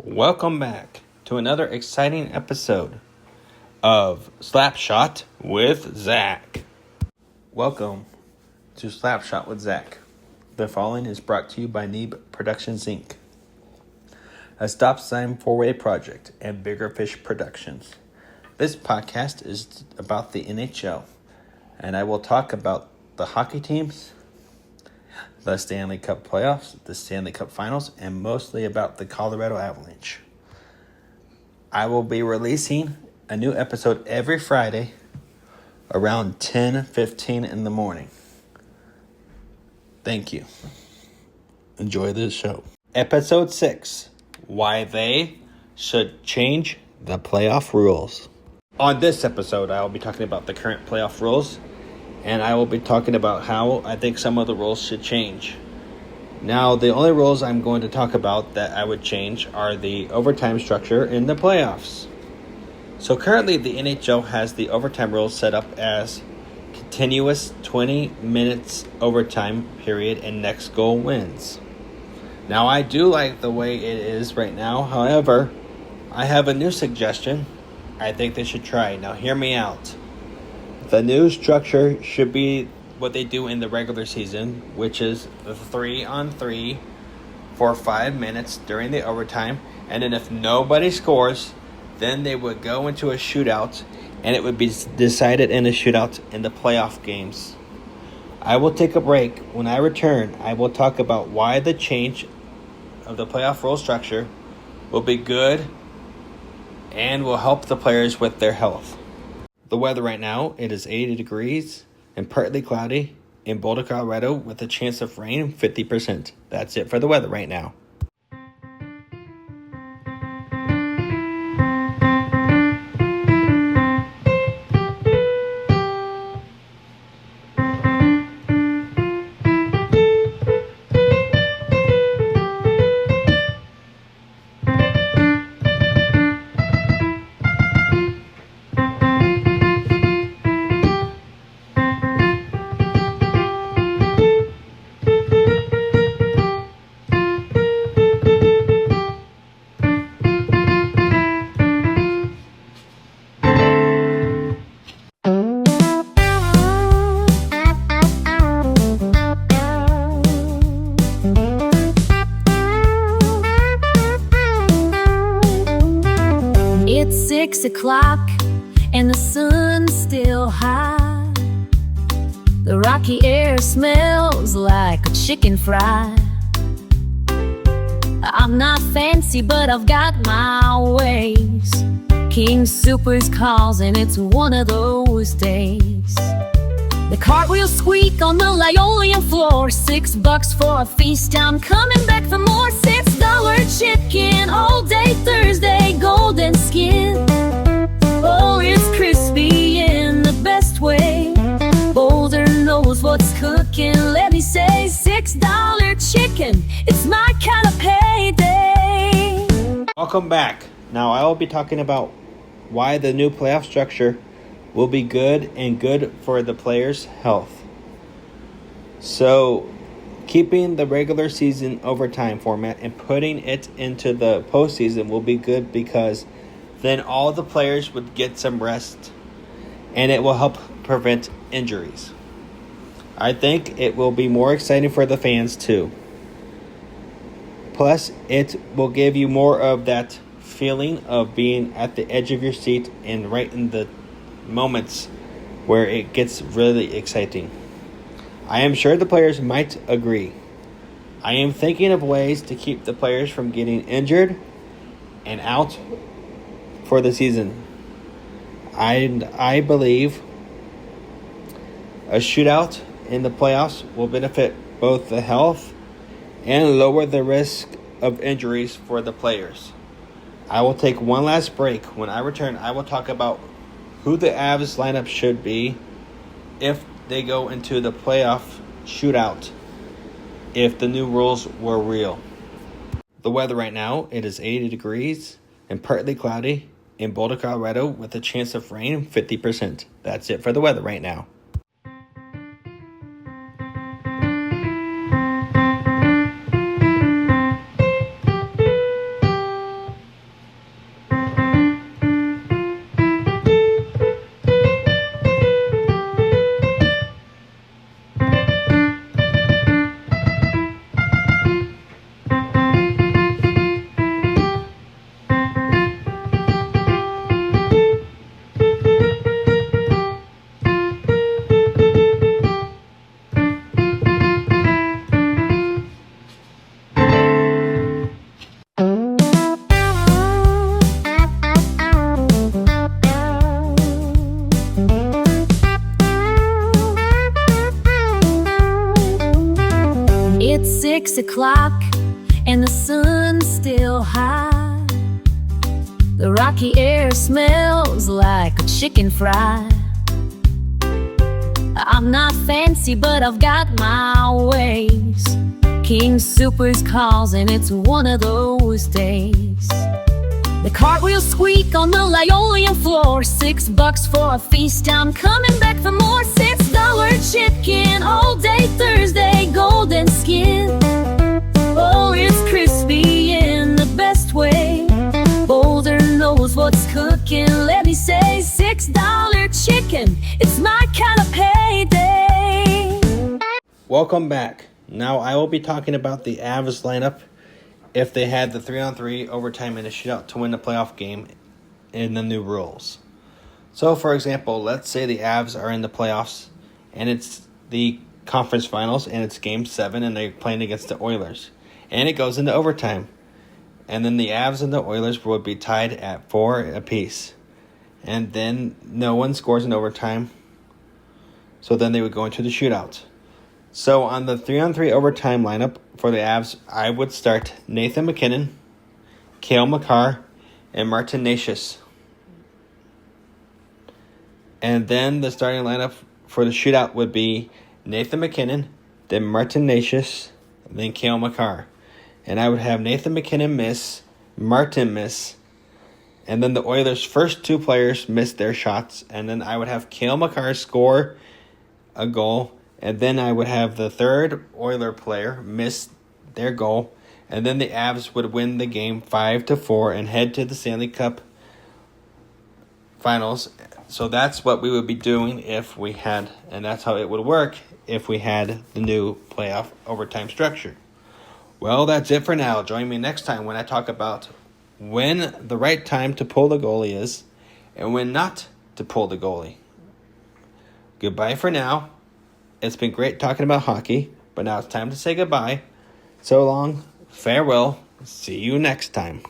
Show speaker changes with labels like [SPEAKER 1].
[SPEAKER 1] Welcome back to another exciting episode of Slapshot with Zach. Welcome to Slapshot with Zach. The following is brought to you by Neeb Productions Inc., a stop sign four-way project and Bigger Fish Productions. This podcast is about the NHL, and I will talk about the hockey teams, the Stanley Cup playoffs, the Stanley Cup finals, and mostly about the Colorado Avalanche. I will be releasing a new episode every Friday around 10:15 in the morning. Thank you. Enjoy this show. Episode 6, Why They Should Change the Playoff Rules. On this episode, I will be talking about the current playoff rules, and I will be talking about how I think some of the rules should change. Now, the only rules I'm going to talk about that I would change are the overtime structure in the playoffs. So currently, the NHL has the overtime rules set up as continuous 20 minutes overtime period and next goal wins. Now, I do like the way it is right now. However, I have a new suggestion I think they should try. Now, hear me out. The new structure should be what they do in the regular season, which is the 3-on-3 for 5 minutes during the overtime. And then if nobody scores, then they would go into a shootout, and it would be decided in a shootout in the playoff games. I will take a break. When I return, I will talk about why the change of the playoff rule structure will be good and will help the players with their health. The weather right now, it is 80 degrees and partly cloudy in Boulder, Colorado, with a chance of rain 50%. That's it for the weather right now.
[SPEAKER 2] It's 6 o'clock and the sun's still high. The rocky air smells like a chicken fry. I'm not fancy, but I've got my ways. King Super's calls and it's one of those days. The cartwheels squeak on the linoleum floor. $6 for a feast, I'm coming back for more. $6 chicken all day Thursday, golden skin. Oh, it's crispy in the best way. Boulder knows what's cooking, let me say. $6 chicken, it's my kind of payday.
[SPEAKER 1] Welcome back. Now I will be talking about why the new playoff structure will be good and good for the players' health. So, keeping the regular season overtime format and putting it into the postseason will be good because then all the players would get some rest and it will help prevent injuries. I think it will be more exciting for the fans too. Plus, it will give you more of that feeling of being at the edge of your seat and right in the moments where it gets really exciting. I am sure the players might agree. I am thinking of ways to keep the players from getting injured and out for the season. I believe a shootout in the playoffs will benefit both the health and lower the risk of injuries for the players. I will take one last break. When I return, I will talk about who the Avs lineup should be if they go into the playoff shootout if the new rules were real. The weather right now, it is 80 degrees and partly cloudy in Boulder, Colorado, with a chance of rain 50%. That's it for the weather right now.
[SPEAKER 2] o'clock and the sun's still high. The rocky air smells like a chicken fry. I'm not fancy, but I've got my ways. King Super's calls and it's one of those days. The cartwheels squeak on the linoleum floor. $6 for a feast, I'm coming back for more. $6 chicken all day Thursday, golden skin. Oh, it's crispy in the best way. Boulder knows what's cooking, let me say. $6 chicken, it's my kind of payday.
[SPEAKER 1] Welcome back. Now I will be talking about the Avs lineup if they had the 3-on-3 overtime and a shootout to win the playoff game in the new rules. So, for example, let's say the Avs are in the playoffs and it's the conference finals and it's Game 7 and they're playing against the Oilers. And it goes into overtime. And then the Avs and the Oilers would be tied at 4 apiece. And then no one scores in overtime. So then they would go into the shootout. So on the 3-on-3 overtime lineup for the Avs, I would start Nathan MacKinnon, Cale Makar, and Martin Necas. And then the starting lineup for the shootout would be Nathan MacKinnon, then Martin Necas, then Cale Makar. And I would have Nathan MacKinnon miss, Martin miss, and then the Oilers' first 2 players miss their shots. And then I would have Cale Makar score a goal. And then I would have the third Oiler player miss their goal. And then the Avs would win the game 5-4 and head to the Stanley Cup Finals. So that's what we would be doing if we had, and that's how it would work if we had the new playoff overtime structure. Well, that's it for now. Join me next time when I talk about when the right time to pull the goalie is and when not to pull the goalie. Goodbye for now. It's been great talking about hockey, but now it's time to say goodbye. So long, farewell, see you next time.